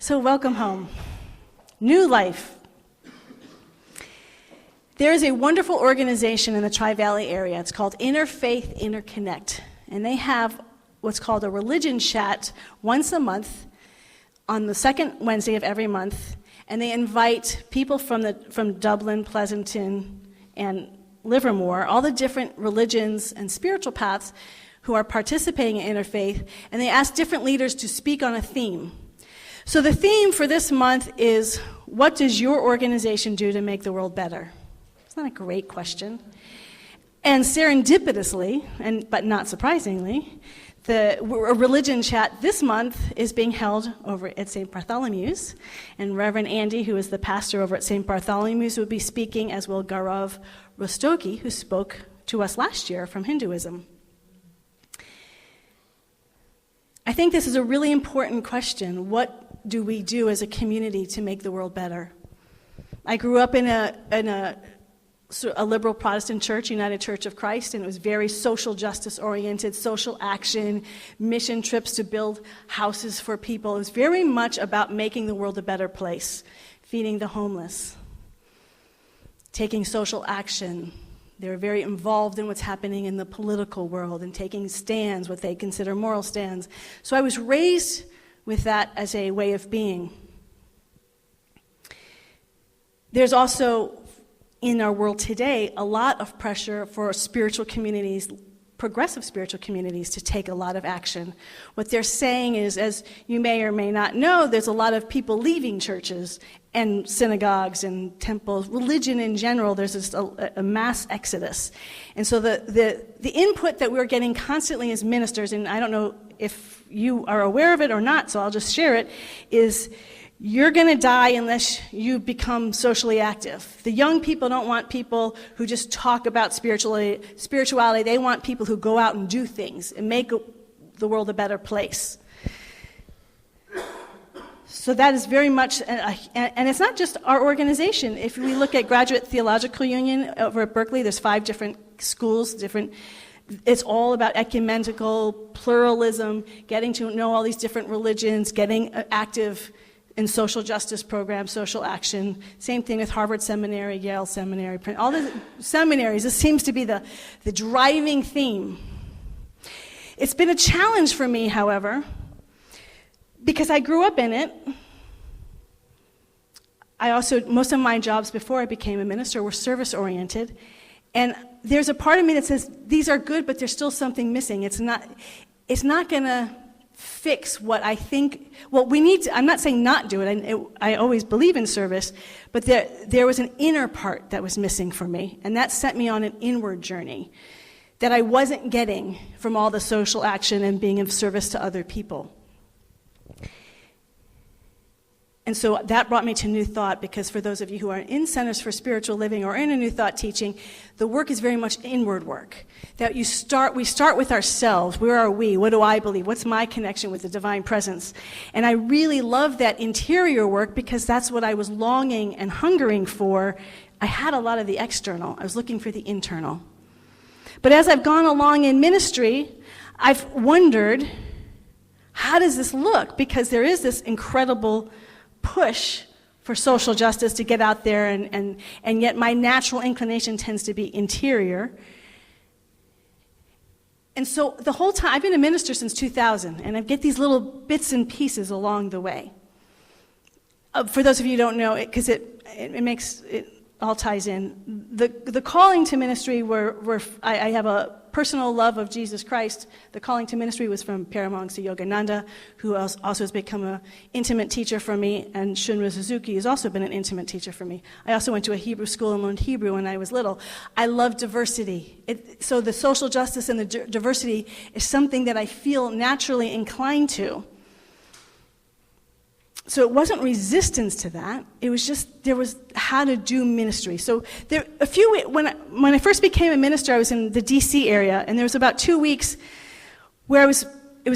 So welcome home. New life. There is a wonderful organization in the Tri-Valley area. It's called Interfaith Interconnect. And they have what's called a religion chat once a month on the second Wednesday of every month. And they invite people from Dublin, Pleasanton, and Livermore, all the different religions and spiritual paths who are participating in interfaith. And they ask different leaders to speak on a theme. So the theme for this month is, what does your organization do to make the world better? Isn't that a great question? And serendipitously, but not surprisingly, the religion chat this month is being held over at St. Bartholomew's. And Reverend Andy, who is the pastor over at St. Bartholomew's, will be speaking, as will Gaurav Rastogi, who spoke to us last year from Hinduism. I think this is a really important question. What do we do as a community to make the world better? I grew up in a liberal Protestant church, United Church of Christ, and it was very social justice oriented, social action, mission trips to build houses for people. It was very much about making the world a better place, feeding the homeless, taking social action. They were very involved in what's happening in the political world and taking stands, what they consider moral stands. So I was raised with that as a way of being. There's also, in our world today, a lot of pressure for spiritual communities, progressive spiritual communities, to take a lot of action. What they're saying is, as you may or may not know, there's a lot of people leaving churches and synagogues and temples, religion in general. There's just a mass exodus. And so the input that we're getting constantly as ministers, and I don't know if you are aware of it or not, so I'll just share it, is you're going to die unless you become socially active. The young people don't want people who just talk about spirituality. They want people who go out and do things and make the world a better place. So that is very much, and it's not just our organization. If we look at Graduate Theological Union over at Berkeley, there's 5 different schools, it's all about ecumenical pluralism, getting to know all these different religions, getting active in social justice programs, social action. Same thing with Harvard Seminary, Yale Seminary, all the seminaries. This seems to be the driving theme. It's been a challenge for me, however, because I grew up in it. Most of my jobs before I became a minister were service-oriented, and there's a part of me that says, these are good, but there's still something missing. It's not going to fix what I think, we need to, I'm not saying not do it, I always believe in service, but there was an inner part that was missing for me, and that sent me on an inward journey that I wasn't getting from all the social action and being of service to other people. And so that brought me to New Thought, because for those of you who are in Centers for Spiritual Living or in a New Thought teaching, the work is very much inward work. That we start with ourselves. Where are we? What do I believe? What's my connection with the divine presence? And I really love that interior work, because that's what I was longing and hungering for. I had a lot of the external. I was looking for the internal. But as I've gone along in ministry, I've wondered, how does this look? Because there is this incredible push for social justice to get out there, and yet my natural inclination tends to be interior. And so the whole time, I've been a minister since 2000, and I get these little bits and pieces along the way. For those of you who don't know, because it all ties in. The calling to ministry I have a personal love of Jesus Christ. The calling to ministry was from Paramahansa Yogananda, who also has become an intimate teacher for me, and Shunra Suzuki has also been an intimate teacher for me. I also went to a Hebrew school and learned Hebrew when I was little. I love diversity. So the social justice and the diversity is something that I feel naturally inclined to. So it wasn't resistance to that. It was just, there was how to do ministry. So when I first became a minister, I was in the D.C. area, and there was about 2 weeks where it was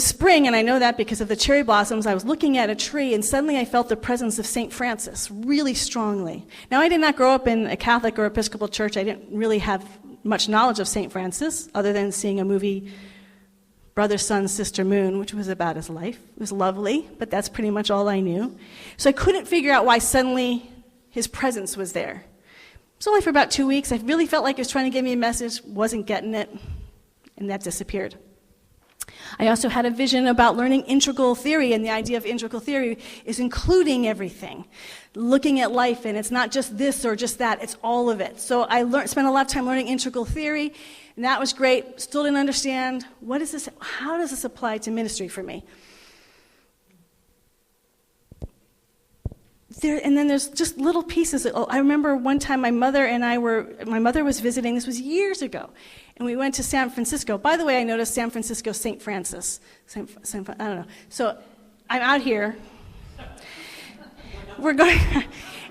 spring, and I know that because of the cherry blossoms. I was looking at a tree, and suddenly I felt the presence of St. Francis really strongly. Now, I did not grow up in a Catholic or Episcopal church. I didn't really have much knowledge of St. Francis, other than seeing a movie brother, sun, sister, moon, which was about his life. It was lovely, but that's pretty much all I knew. So I couldn't figure out why suddenly his presence was there. It was only for about 2 weeks. I really felt like he was trying to give me a message, wasn't getting it, and that disappeared. I also had a vision about learning integral theory, and the idea of integral theory is including everything, looking at life, and it's not just this or just that, it's all of it. So I spent a lot of time learning integral theory, and that was great. Still didn't understand, what is this? How does this apply to ministry for me? And then there's just little pieces. I remember one time my mother was visiting, this was years ago, and we went to San Francisco. By the way, I noticed San Francisco, St. Francis. I don't know. So I'm out here. We're going,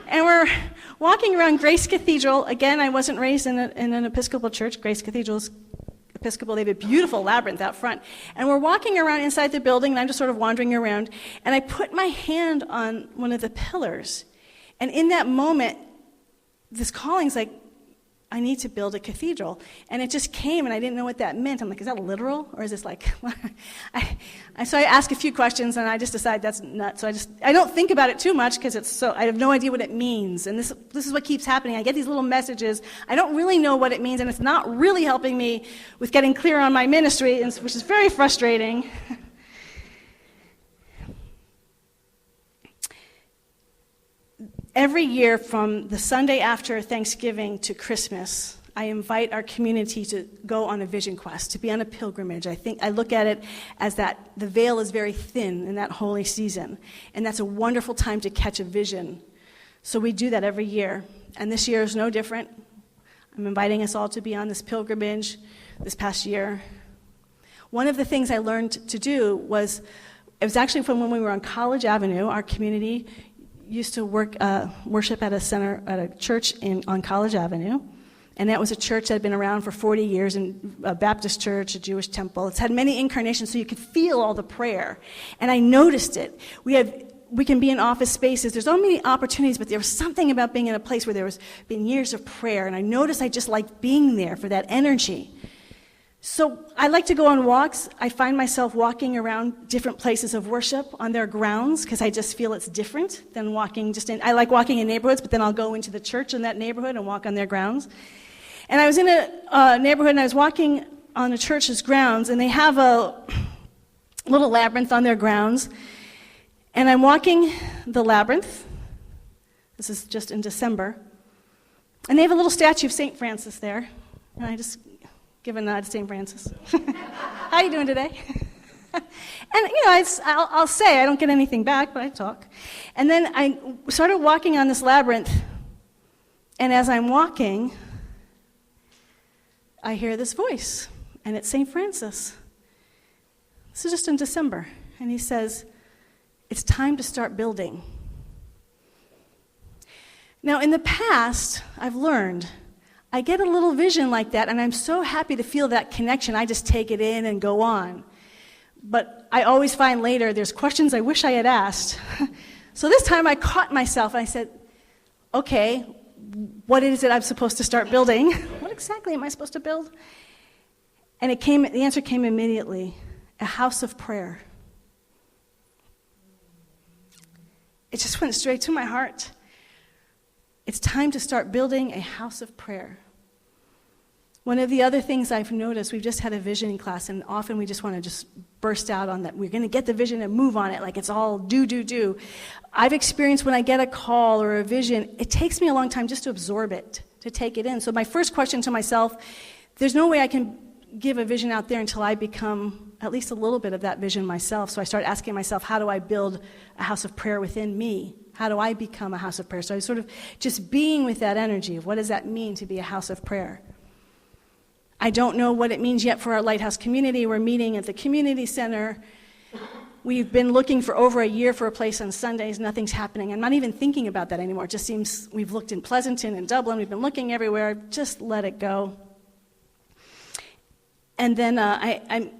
and we're walking around Grace Cathedral. Again, I wasn't raised in an Episcopal church. Grace Cathedral's Episcopal. They have a beautiful labyrinth out front. And we're walking around inside the building, and I'm just sort of wandering around. And I put my hand on one of the pillars. And in that moment, this calling's like, I need to build a cathedral. And it just came, and I didn't know what that meant. I'm like, is that literal? Or is this like, so I asked a few questions, and I just decided that's nuts. So I don't think about it too much, because I have no idea what it means. And this is what keeps happening. I get these little messages. I don't really know what it means, and it's not really helping me with getting clear on my ministry, which is very frustrating. Every year from the Sunday after Thanksgiving to Christmas, I invite our community to go on a vision quest, to be on a pilgrimage. I look at it as that the veil is very thin in that holy season, and that's a wonderful time to catch a vision. So we do that every year, and this year is no different. I'm inviting us all to be on this pilgrimage this past year. One of the things I learned to do was, it was actually from when we were on College Avenue. Our community used to worship at a church on College Avenue, and that was a church that had been around for 40 years, and a Baptist church, a Jewish temple. It's had many incarnations, so you could feel all the prayer, and I noticed it. We can be in office spaces. There's so many opportunities, but there was something about being in a place where there was been years of prayer, and I noticed I just liked being there for that energy. So I like to go on walks. I find myself walking around different places of worship on their grounds, because I just feel it's different than walking I like walking in neighborhoods, but then I'll go into the church in that neighborhood and walk on their grounds. And I was in a neighborhood, and I was walking on the church's grounds, and they have a little labyrinth on their grounds. And I'm walking the labyrinth. This is just in December. And they have a little statue of St. Francis there. And I just give a nod to St. Francis. How are you doing today? And, I'll say, I don't get anything back, but I talk. And then I started walking on this labyrinth, and as I'm walking, I hear this voice, and it's St. Francis. This is just in December, and he says, it's time to start building. Now, in the past, I've learned, I get a little vision like that, and I'm so happy to feel that connection. I just take it in and go on. But I always find later there's questions I wish I had asked. So this time I caught myself, and I said, okay, what is it I'm supposed to start building? What exactly am I supposed to build? And the answer came immediately, a house of prayer. It just went straight to my heart. It's time to start building a house of prayer. One of the other things I've noticed, we've just had a visioning class, and often we just want to just burst out on that. We're going to get the vision and move on it like it's all do. I've experienced when I get a call or a vision, it takes me a long time just to absorb it, to take it in. So my first question to myself, there's no way I can give a vision out there until I become at least a little bit of that vision myself. So I start asking myself, how do I build a house of prayer within me? How do I become a house of prayer? So I sort of just being with that energy of what does that mean to be a house of prayer? I don't know what it means yet for our Lighthouse community. We're meeting at the community center. We've been looking for over a year for a place on Sundays. Nothing's happening. I'm not even thinking about that anymore. It just seems we've looked in Pleasanton and Dublin. We've been looking everywhere. Just let it go. And then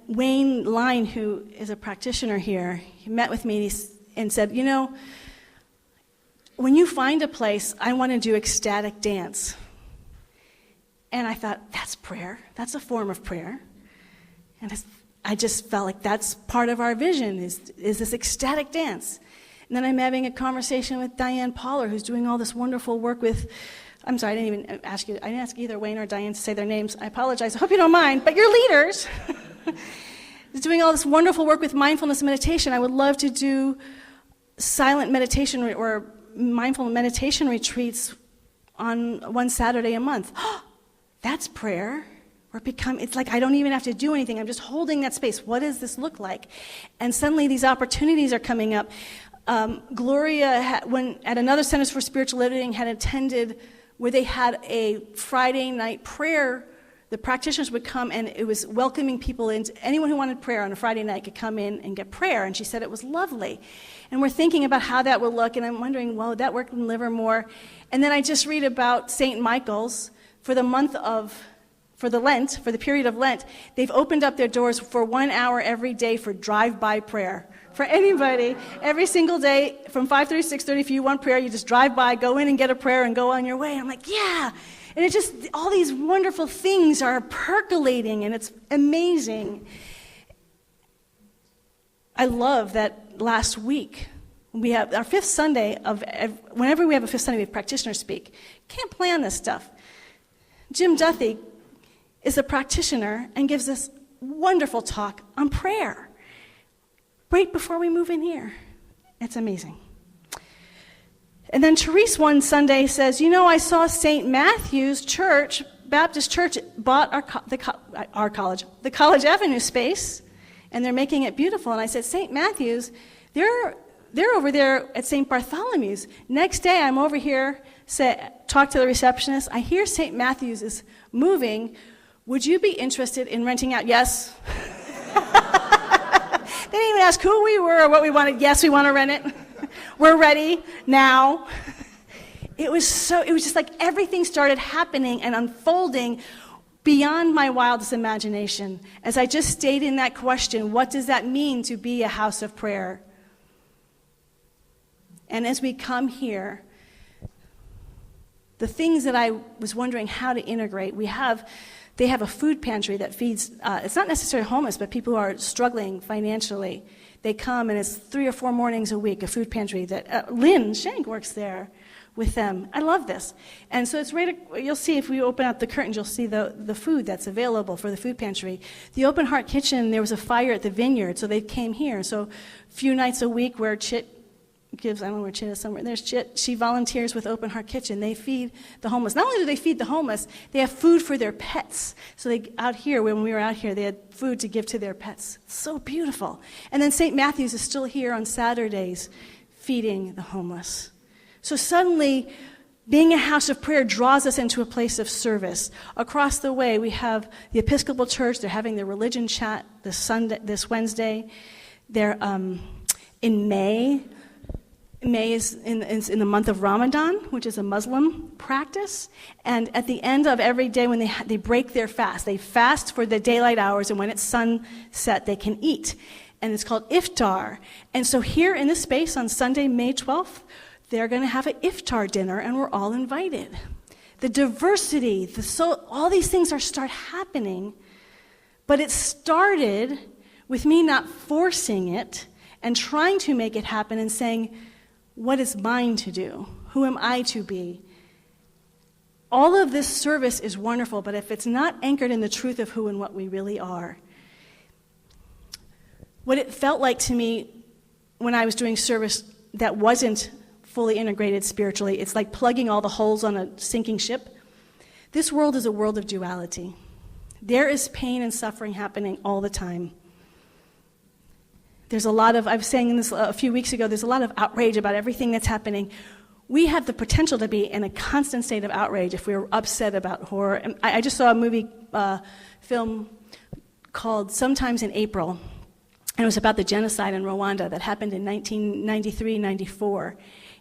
Wayne Line, who is a practitioner here, he met with me and said, when you find a place, I want to do ecstatic dance. And I thought, that's prayer. That's a form of prayer. And I just felt like that's part of our vision, is this ecstatic dance. And then I'm having a conversation with Paula, who's doing all this wonderful work with, I'm sorry, I didn't ask either Wayne or Diane to say their names. I apologize. I hope you don't mind, but you're leaders. Is doing all this wonderful work with mindfulness and meditation. I would love to do silent meditation or mindful meditation retreats on one Saturday a month. That's prayer. It's like I don't even have to do anything. I'm just holding that space. What does this look like? And suddenly these opportunities are coming up. Gloria, when at another Centers for Spiritual Living, had attended where they had a Friday night prayer. The practitioners would come, and it was welcoming people in. Anyone who wanted prayer on a Friday night could come in and get prayer, and she said it was lovely. And we're thinking about how that would look, and I'm wondering, well, would that work in Livermore? And then I just read about St. Michael's for the period of Lent, they've opened up their doors for 1 hour every day for drive-by prayer. For anybody, every single day from 5:30 to 6:30, if you want prayer, you just drive by, go in and get a prayer, and go on your way. And I'm like, yeah. And it just, all these wonderful things are percolating, and it's amazing. I love that last week, we have our fifth Sunday whenever we have a fifth Sunday, we have practitioners speak. Can't plan this stuff. Jim Duthie is a practitioner and gives this wonderful talk on prayer right before we move in here. It's amazing. And then Therese one Sunday says, I saw St. Matthew's Church, Baptist Church, bought our college, the College Avenue space, and they're making it beautiful. And I said, St. Matthew's, they're over there at St. Bartholomew's. Next day, I'm over here, talk to the receptionist. I hear St. Matthew's is moving. Would you be interested in renting out? Yes. They didn't even ask who we were or what we wanted. Yes, we want to rent it. We're ready now. It was just like everything started happening and unfolding beyond my wildest imagination. As I just stayed in that question, what does that mean to be a house of prayer? And as we come here, the things that I was wondering how to integrate, they have a food pantry that feeds, it's not necessarily homeless, but people who are struggling financially. They come, and it's 3 or 4 mornings a week, a food pantry that Lynn Shank works there with them. I love this. And so it's you'll see if we open up the curtains, you'll see the food that's available for the food pantry. The Open Heart Kitchen, there was a fire at the vineyard, so they came here. So a few nights a week where Chit gives, I don't know where Chit is somewhere, there's Chit, she volunteers with Open Heart Kitchen. They feed the homeless. Not only do they feed the homeless, they have food for their pets. So when we were out here, they had food to give to their pets. It's so beautiful. And then St. Matthew's is still here on Saturdays feeding the homeless. So suddenly, being a house of prayer draws us into a place of service. Across the way, we have the Episcopal Church. They're having their religion chat this Wednesday. They're in May. May is in the month of Ramadan, which is a Muslim practice. And at the end of every day when they break their fast, they fast for the daylight hours, and when it's sunset, they can eat. And it's called iftar. And so here in this space on Sunday, May 12th, they're going to have an iftar dinner, and we're all invited. The diversity, all these things start happening, but it started with me not forcing it and trying to make it happen and saying, what is mine to do? Who am I to be? All of this service is wonderful, but if it's not anchored in the truth of who and what we really are, what it felt like to me when I was doing service that wasn't fully integrated spiritually, it's like plugging all the holes on a sinking ship. This world is a world of duality. There is pain and suffering happening all the time. There's a lot of, I was saying this a few weeks ago, there's a lot of outrage about everything that's happening. We have the potential to be in a constant state of outrage if we're upset about horror. And I just saw a film called Sometimes in April, and it was about the genocide in Rwanda that happened in 1993-94.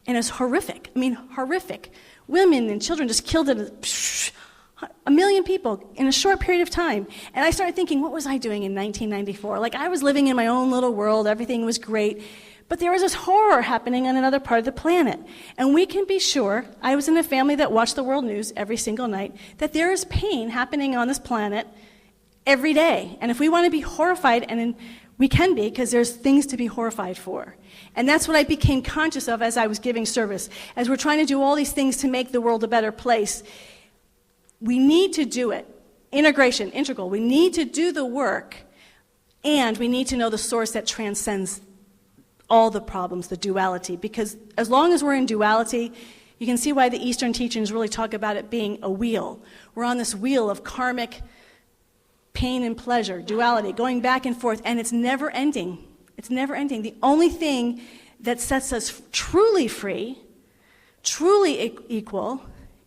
And it's horrific. I mean, horrific. Women and children just killed a million people in a short period of time. And I started thinking, what was I doing in 1994? Like, I was living in my own little world. Everything was great. But there was this horror happening on another part of the planet. And we can be sure, I was in a family that watched the world news every single night, that there is pain happening on this planet every day. And if we want to be horrified, and we can be, because there's things to be horrified for. And that's what I became conscious of as I was giving service. As we're trying to do all these things to make the world a better place, we need to do it. Integral. We need to do the work, and we need to know the source that transcends all the problems, the duality. Because as long as we're in duality, you can see why the Eastern teachings really talk about it being a wheel. We're on this wheel of karmic pain and pleasure, duality, going back and forth, and it's never ending. It's never ending. The only thing that sets us truly free, truly equal,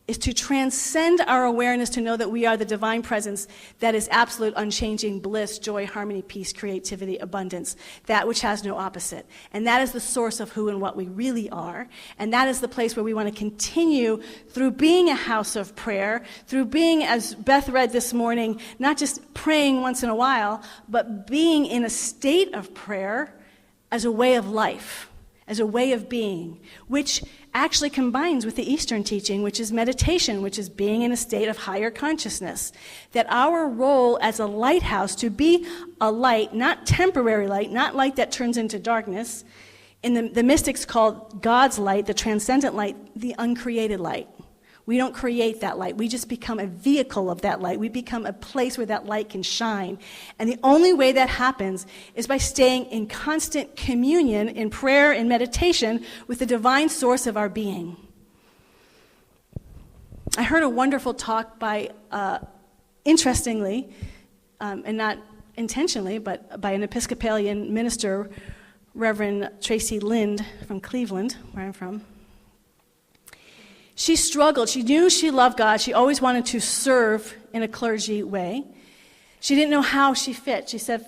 is to transcend our awareness to know that we are the divine presence that is absolute, unchanging bliss, joy, harmony, peace, creativity, abundance, that which has no opposite. And that is the source of who and what we really are. And that is the place where we want to continue through being a house of prayer, through being, as Beth read this morning, not just praying once in a while, but being in a state of prayer as a way of life, as a way of being, which actually combines with the Eastern teaching, which is meditation, which is being in a state of higher consciousness. That our role as a lighthouse, to be a light, not temporary light, not light that turns into darkness, in the mystics call God's light, the transcendent light, the uncreated light. We don't create that light. We just become a vehicle of that light. We become a place where that light can shine. And the only way that happens is by staying in constant communion, in prayer and meditation, with the divine source of our being. I heard a wonderful talk by, interestingly, and not intentionally, but by an Episcopalian minister, Reverend Tracy Lind from Cleveland, where I'm from. She struggled. She knew she loved God. She always wanted to serve in a clergy way. She didn't know how she fit. She said,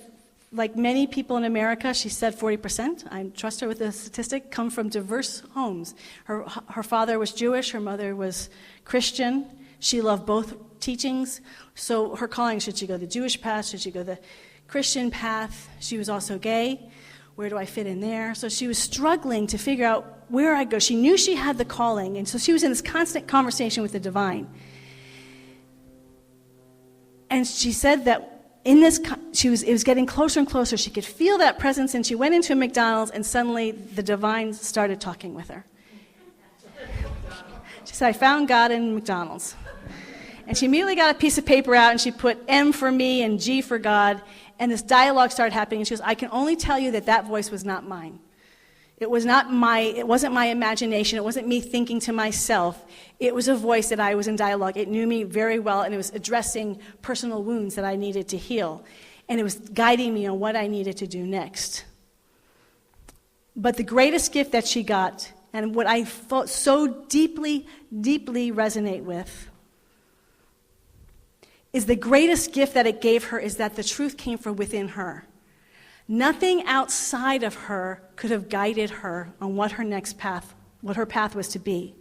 like many people in America, she said 40%, I trust her with the statistic, come from diverse homes. Her father was Jewish. Her mother was Christian. She loved both teachings. So her calling, should she go the Jewish path? Should she go the Christian path? She was also gay. Where do I fit in there? So she was struggling to figure out where I go. She knew she had the calling, and so she was in this constant conversation with the divine. And she said that in this, it was getting closer and closer. She could feel that presence, and she went into a McDonald's, and suddenly the divine started talking with her. She said, I found God in McDonald's. And she immediately got a piece of paper out, and she put M for me and G for God. And this dialogue started happening, and she goes, I can only tell you that that voice was not mine. It wasn't my imagination. It wasn't me thinking to myself. It was a voice that I was in dialogue. It knew me very well, and it was addressing personal wounds that I needed to heal. And it was guiding me on what I needed to do next. But the greatest gift that she got, and what I felt so deeply, deeply resonate with, is the greatest gift that it gave her is that the truth came from within her. Nothing outside of her could have guided her on what her next path, what her path was to be.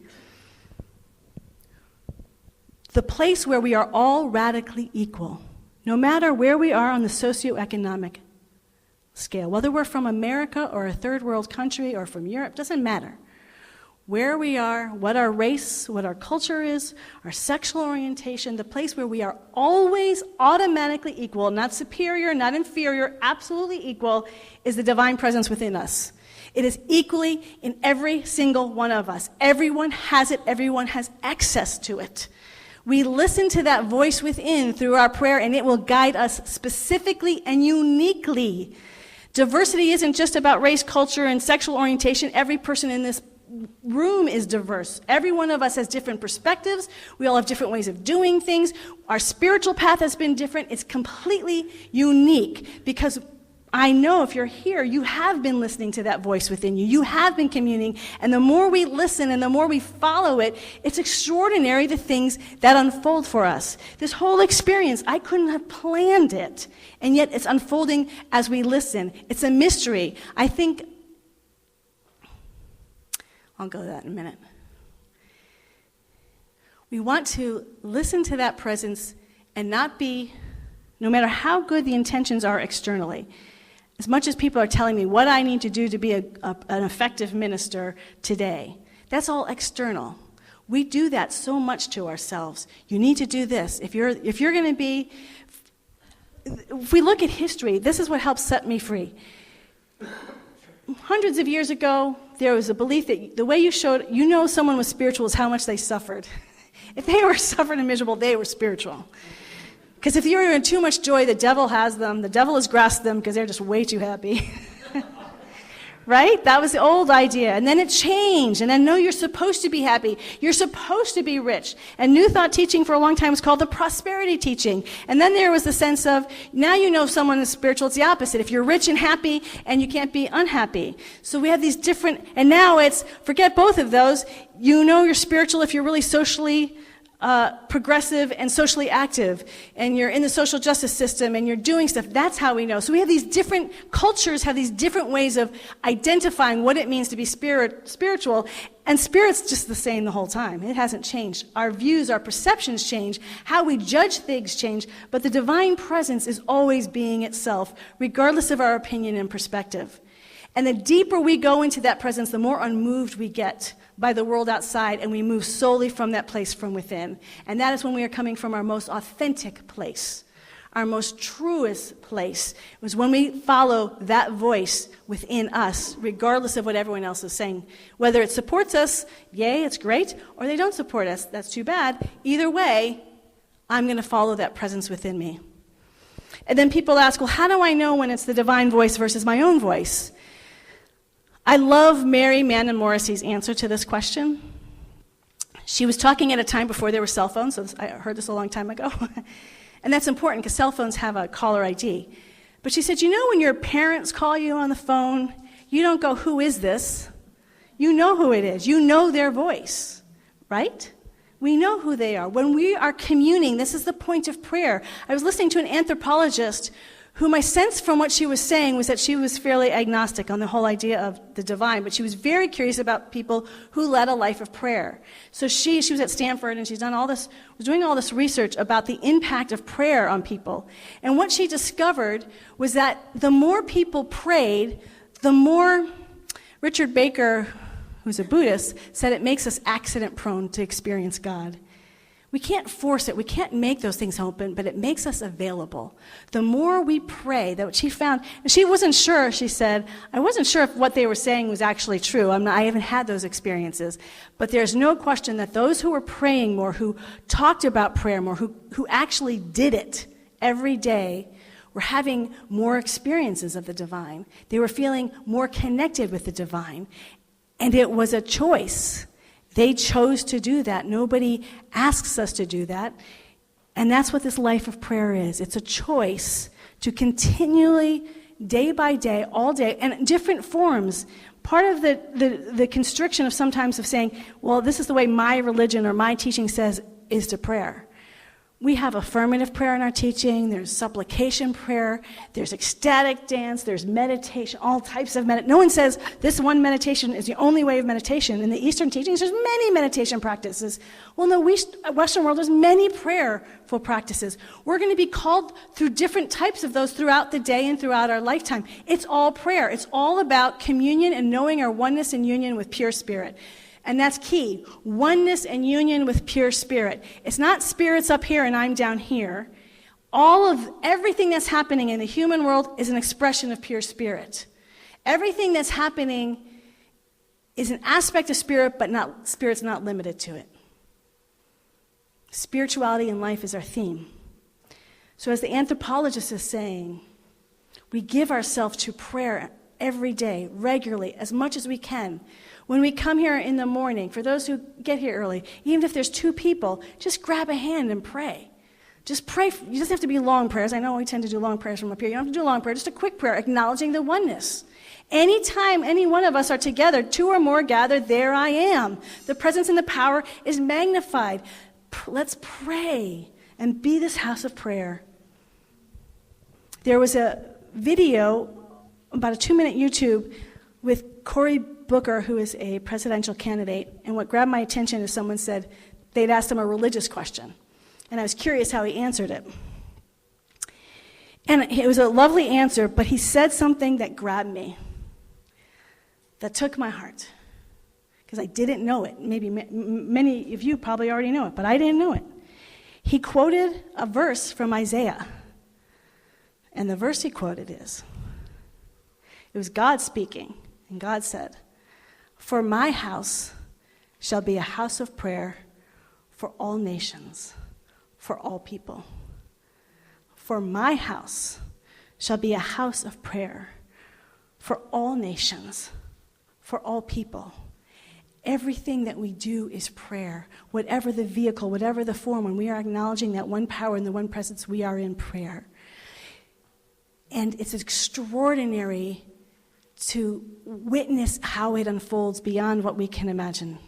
The place where we are all radically equal, no matter where we are on the socioeconomic scale, whether we're from America or a third world country or from Europe, doesn't matter. Where we are, what our race, what our culture is, our sexual orientation, the place where we are always automatically equal, not superior, not inferior, absolutely equal, is the divine presence within us. It is equally in every single one of us. Everyone has it. Everyone has access to it. We listen to that voice within through our prayer, and it will guide us specifically and uniquely. Diversity isn't just about race, culture, and sexual orientation. Every person in this room is diverse. Every one of us has different perspectives. We all have different ways of doing things. Our spiritual path has been different. It's completely unique because I know if you're here, you have been listening to that voice within you. You have been communing, and the more we listen and the more we follow it, it's extraordinary the things that unfold for us. This whole experience, I couldn't have planned it, and yet it's unfolding as we listen. It's a mystery. I think I'll go to that in a minute. We want to listen to that presence and not be, no matter how good the intentions are externally, as much as people are telling me what I need to do to be an effective minister today, that's all external. We do that so much to ourselves. You need to do this. If you're going to be if we look at history, this is what helps set me free. Hundreds of years ago, there was a belief that the way you know someone was spiritual is how much they suffered. If they were suffering and miserable, they were spiritual. Because if you're in too much joy, the devil has them. The devil has grasped them because they're just way too happy. Right? That was the old idea. And then it changed. And then, no, you're supposed to be happy. You're supposed to be rich. And New Thought teaching for a long time was called the prosperity teaching. And then there was the sense of, now you know if someone is spiritual, it's the opposite. If you're rich and happy, and you can't be unhappy. So we have these different, and now it's, forget both of those. You know you're spiritual if you're really socially progressive and socially active, and you're in the social justice system, and you're doing stuff. That's how we know. So we have these different cultures, have these different ways of identifying what it means to be spiritual, and spirit's just the same the whole time. It hasn't changed. Our views, our perceptions change, how we judge things change, but the divine presence is always being itself, regardless of our opinion and perspective. And the deeper we go into that presence, the more unmoved we get by the world outside, and we move solely from that place from within. And that is when we are coming from our most authentic place, our most truest place. It was when we follow that voice within us, regardless of what everyone else is saying. Whether it supports us, yay, it's great, or they don't support us, that's too bad. Either way, I'm going to follow that presence within me. And then people ask, well, how do I know when it's the divine voice versus my own voice? I love Mary Mannon Morrissey's answer to this question. She was talking at a time before there were cell phones, so I heard this a long time ago. And that's important because cell phones have a caller ID. But she said, you know when your parents call you on the phone, you don't go, who is this? You know who it is. You know their voice, right? We know who they are. When we are communing, this is the point of prayer. I was listening to an anthropologist who my sense from what she was saying was that she was fairly agnostic on the whole idea of the divine, but she was very curious about people who led a life of prayer. So she was at Stanford, and she's done all this, was doing all this research about the impact of prayer on people. And what she discovered was that the more people prayed, the more, Richard Baker, who's a Buddhist, said it makes us accident-prone to experience God. We can't force it. We can't make those things happen, but it makes us available. The more we pray, that what she found, and she wasn't sure, she said, I wasn't sure if what they were saying was actually true. I haven't had those experiences. But there's no question that those who were praying more, who talked about prayer more, who actually did it every day, were having more experiences of the divine. They were feeling more connected with the divine. And it was a choice. They chose to do that. Nobody asks us to do that. And that's what this life of prayer is. It's a choice to continually, day by day, all day, and different forms. Part of the constriction of sometimes of saying, well, this is the way my religion or my teaching says, is to prayer. We have affirmative prayer in our teaching. There's supplication prayer. There's ecstatic dance. There's meditation, all types of meditation. No one says this one meditation is the only way of meditation. In the Eastern teachings, there's many meditation practices. Well, in the Western world, there's many prayerful practices. We're going to be called through different types of those throughout the day and throughout our lifetime. It's all prayer. It's all about communion and knowing our oneness and union with pure spirit. And that's key. Oneness and union with pure spirit. It's not spirits up here and I'm down here. Everything that's happening in the human world is an expression of pure spirit. Everything that's happening is an aspect of spirit, but spirit's not limited to it. Spirituality in life is our theme. So as the anthropologist is saying, we give ourselves to prayer every day, regularly, as much as we can. When we come here in the morning, for those who get here early, even if there's 2 people, just grab a hand and pray. Just pray. You just have to be long prayers. I know we tend to do long prayers from up here. You don't have to do a long prayer, just a quick prayer, acknowledging the oneness. Anytime any one of us are together, 2 or more gathered, there I am. The presence and the power is magnified. Let's pray and be this house of prayer. There was a video, about a 2-minute YouTube, with Cory Booker, who is a presidential candidate, and what grabbed my attention is someone said they'd asked him a religious question, and I was curious how he answered it. And it was a lovely answer, but he said something that grabbed me, that took my heart, because I didn't know it. Maybe many of you probably already know it, but I didn't know it. He quoted a verse from Isaiah. And the verse he quoted it was God speaking, and God said, "For my house shall be a house of prayer for all nations, for all people." For my house shall be a house of prayer for all nations, for all people. Everything that we do is prayer. Whatever the vehicle, whatever the form, when we are acknowledging that one power and the one presence, we are in prayer. And it's extraordinary to witness how it unfolds beyond what we can imagine.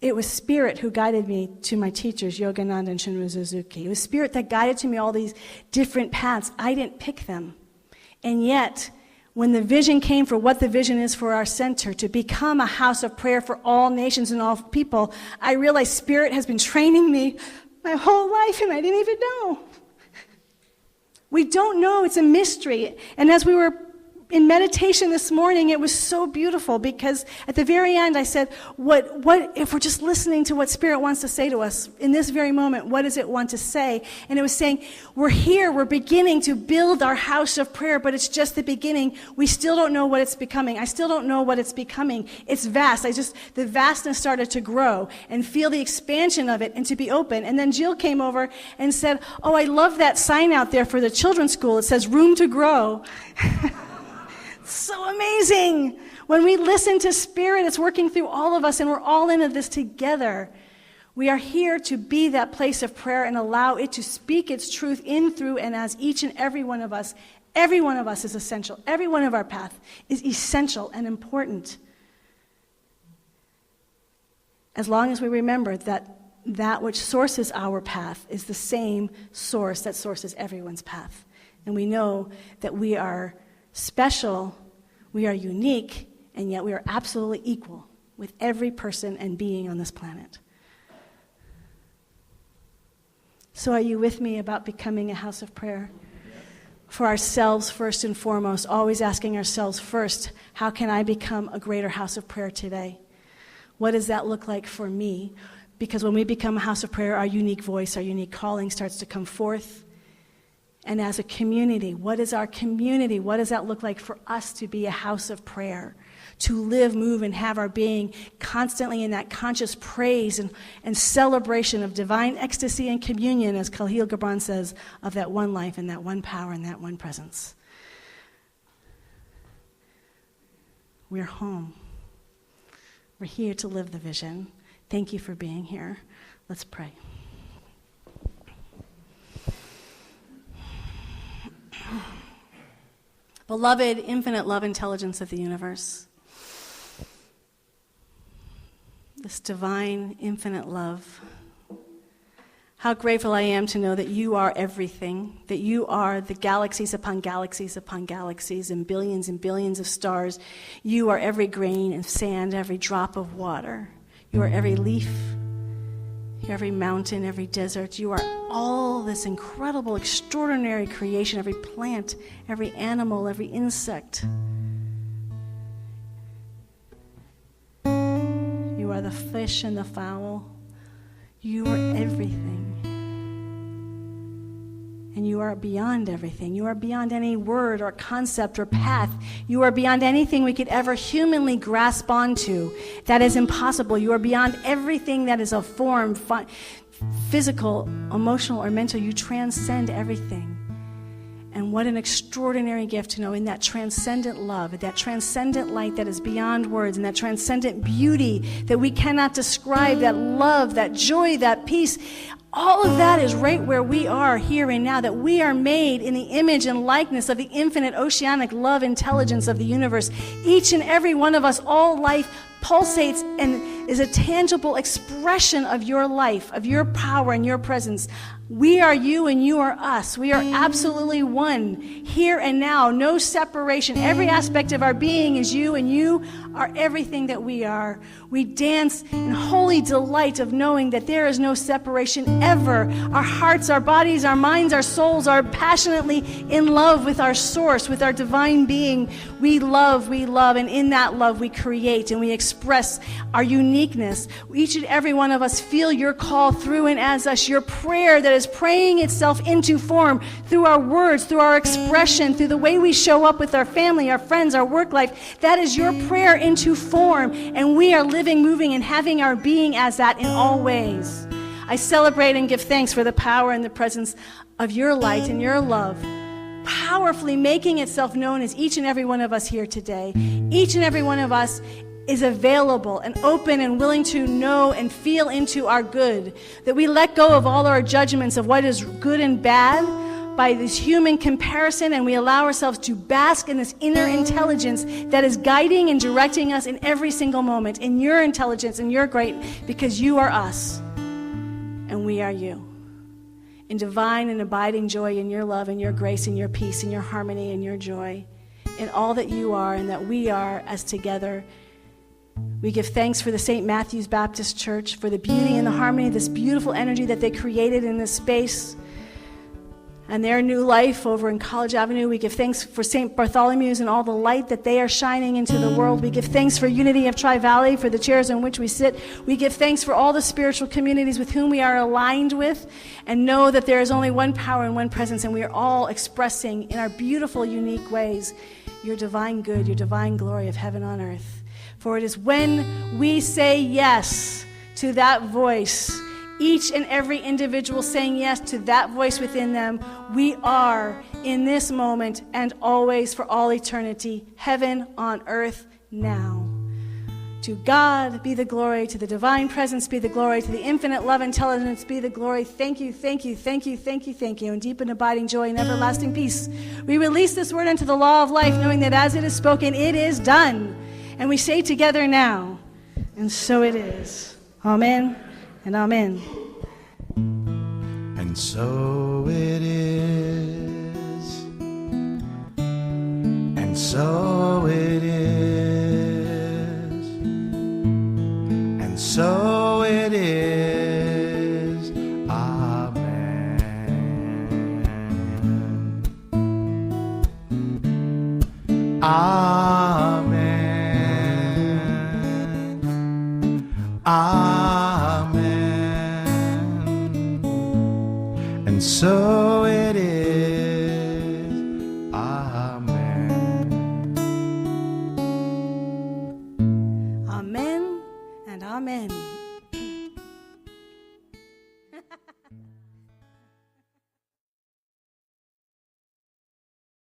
It was Spirit who guided me to my teachers, Yogananda and Shunryu Suzuki. It was Spirit that guided to me all these different paths. I didn't pick them. And yet, when the vision came for what the vision is for our center, to become a house of prayer for all nations and all people, I realized Spirit has been training me my whole life, and I didn't even know. We don't know. It's a mystery. And as we were in meditation this morning, it was so beautiful, because at the very end I said, what if we're just listening to what Spirit wants to say to us in this very moment? What does it want to say? And it was saying, we're here, we're beginning to build our house of prayer, but it's just the beginning. We still don't know what it's becoming. I still don't know what it's becoming. It's vast. The vastness started to grow and feel the expansion of it and to be open. And then Jill came over and said, "Oh, I love that sign out there for the children's school. It says room to grow." So amazing. When we listen to Spirit, it's working through all of us, and we're all into this together. We are here to be that place of prayer and allow it to speak its truth in, through, and as each and every one of us. Every one of us is essential. Every one of our path is essential and important. As long as we remember that which sources our path is the same source that sources everyone's path. And we know that we are special, we are unique, and yet we are absolutely equal with every person and being on this planet. So are you with me about becoming a house of prayer? For ourselves first and foremost, always asking ourselves first, how can I become a greater house of prayer today? What does that look like for me? Because when we become a house of prayer, our unique voice, our unique calling starts to come forth. And as a community, what is our community? What does that look like for us to be a house of prayer? To live, move, and have our being constantly in that conscious praise and celebration of divine ecstasy and communion, as Khalil Gibran says, of that one life and that one power and that one presence. We're home. We're here to live the vision. Thank you for being here. Let's pray. Beloved, infinite love intelligence of the universe, this divine, infinite love, how grateful I am to know that you are everything, that you are the galaxies upon galaxies upon galaxies and billions of stars. You are every grain of sand, every drop of water. You are every leaf, every mountain, every desert. You are all this incredible, extraordinary creation, every plant, every animal, every insect. You are the fish and the fowl. You are everything. And you are beyond everything. You are beyond any word or concept or path. You are beyond anything we could ever humanly grasp onto. That is impossible. You are beyond everything that is a form, physical, emotional, or mental. You transcend everything. And what an extraordinary gift to know in that transcendent love, that transcendent light that is beyond words, and that transcendent beauty that we cannot describe, that love, that joy, that peace. All of that is right where we are here and now, that we are made in the image and likeness of the infinite oceanic love intelligence of the universe. Each and every one of us, all life pulsates and is a tangible expression of your life, of your power and your presence. We are you and you are us. We are absolutely one, here and now, no separation. Every aspect of our being is you, and you are everything that we are. We dance in holy delight of knowing that there is no separation ever. Our hearts, our bodies, our minds, our souls are passionately in love with our source, with our divine being. We love, and in that love we create and we express our uniqueness. Each and every one of us feel your call through and as us, your prayer that is praying itself into form through our words, through our expression, through the way we show up with our family, our friends, our work life. That is your prayer into form, and we are living, moving, and having our being as that in all ways. I celebrate and give thanks for the power and the presence of your light and your love, powerfully making itself known as each and every one of us here today. Each and every one of us is available and open and willing to know and feel into our good, that we let go of all our judgments of what is good and bad by this human comparison, and we allow ourselves to bask in this inner intelligence that is guiding and directing us in every single moment, in your intelligence and your great, because you are us and we are you. In divine and abiding joy in your love and your grace and your peace and your harmony and your joy, in all that you are and that we are as together. We give thanks for the St. Matthew's Baptist Church, for the beauty and the harmony, this beautiful energy that they created in this space, and their new life over in College Avenue. We give thanks for St. Bartholomew's and all the light that they are shining into the world. We give thanks for Unity of Tri-Valley, for the chairs on which we sit. We give thanks for all the spiritual communities with whom we are aligned with, and know that there is only one power and one presence, and we are all expressing in our beautiful, unique ways your divine good, your divine glory of heaven on earth. For it is when we say yes to that voice, each and every individual saying yes to that voice within them, we are in this moment and always for all eternity, heaven on earth now. To God be the glory, to the divine presence be the glory, to the infinite love and intelligence be the glory. Thank you, thank you, thank you, thank you, thank you. In deep and abiding joy and everlasting peace, we release this word into the law of life, knowing that as it is spoken, it is done. And we say together now, and so it is. Amen and amen. And so it is. And so it is. And so it is. Amen. Amen. Amen. And so it is. Amen. Amen and amen.